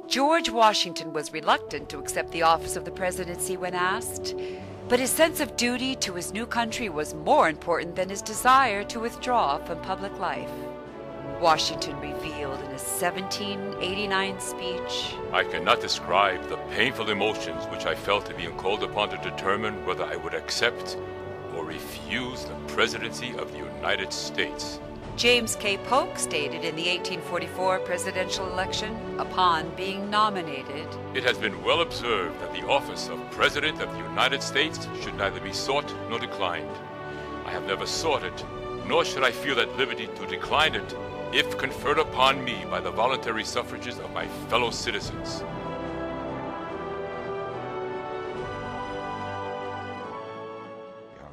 George Washington was reluctant to accept the office of the presidency when asked, but his sense of duty to his new country was more important than his desire to withdraw from public life. Washington revealed in a 1789 speech, "I cannot describe the painful emotions which I felt to being called upon to determine whether I would accept or refuse the presidency of the United States." James K. Polk stated in the 1844 presidential election, upon being nominated, "It has been well observed that the office of President of the United States should neither be sought nor declined. I have never sought it, nor should I feel at liberty to decline it if conferred upon me by the voluntary suffrages of my fellow citizens."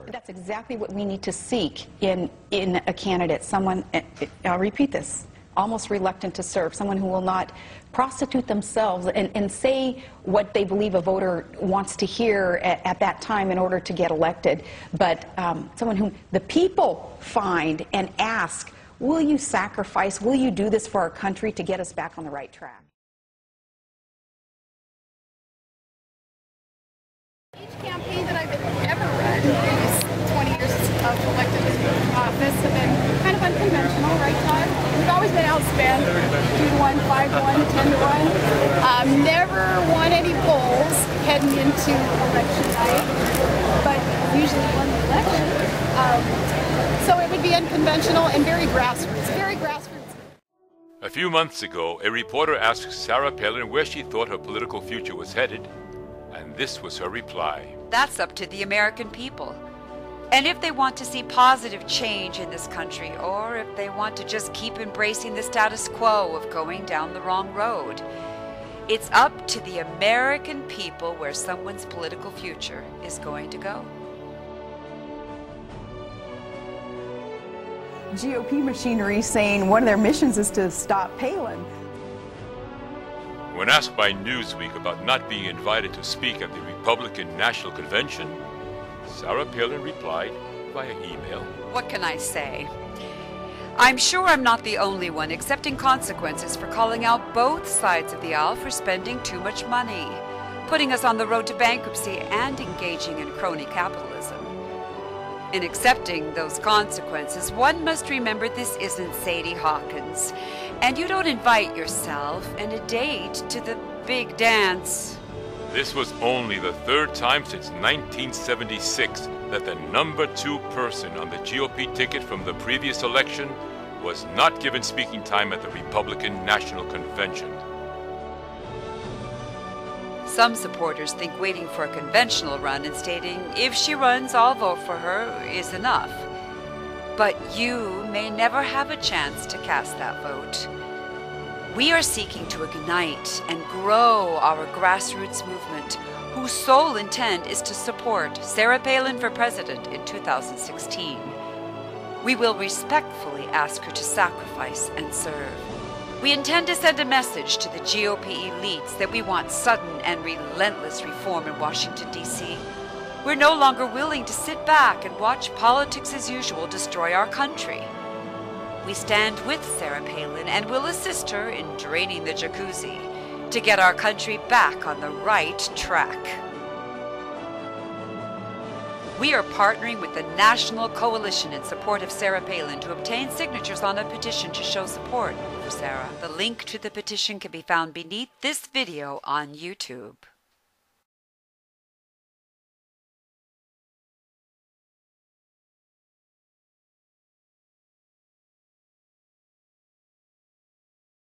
That's exactly what we need to seek in a candidate, someone, I'll repeat this, almost reluctant to serve, someone who will not prostitute themselves and say what they believe a voter wants to hear at that time in order to get elected, but someone whom the people find and ask, will you sacrifice, will you do this for our country to get us back on the right track? Each campaign that I've ever run in these 20 years of elected office have been kind of unconventional, right, Todd? We've always been outspent 2-to-1, 5-to-1, 10-to-1. Never won any polls heading into election night, but usually won the election. So it would be unconventional and very grassroots, very grassroots. A few months ago, a reporter asked Sarah Palin where she thought her political future was headed, and this was her reply. That's up to the American people. And if they want to see positive change in this country, or if they want to just keep embracing the status quo of going down the wrong road, it's up to the American people where someone's political future is going to go. GOP machinery saying one of their missions is to stop Palin. When asked by Newsweek about not being invited to speak at the Republican National Convention, Sarah Palin replied via email, "What can I say? I'm sure I'm not the only one accepting consequences for calling out both sides of the aisle for spending too much money, putting us on the road to bankruptcy, and engaging in crony capitalism. In accepting those consequences, one must remember this isn't Sadie Hawkins, and you don't invite yourself and a date to the big dance." This was only the third time since 1976 that the number 2 person on the GOP ticket from the previous election was not given speaking time at the Republican National Convention. Some supporters think waiting for a conventional run and stating, "If she runs, I'll vote for her," is enough. But you may never have a chance to cast that vote. We are seeking to ignite and grow our grassroots movement, whose sole intent is to support Sarah Palin for president in 2016. We will respectfully ask her to sacrifice and serve. We intend to send a message to the GOP elites that we want sudden and relentless reform in Washington, D.C. We're no longer willing to sit back and watch politics as usual destroy our country. We stand with Sarah Palin and will assist her in draining the jacuzzi to get our country back on the right track. We are partnering with the National Coalition in support of Sarah Palin to obtain signatures on a petition to show support for Sarah. The link to the petition can be found beneath this video on YouTube.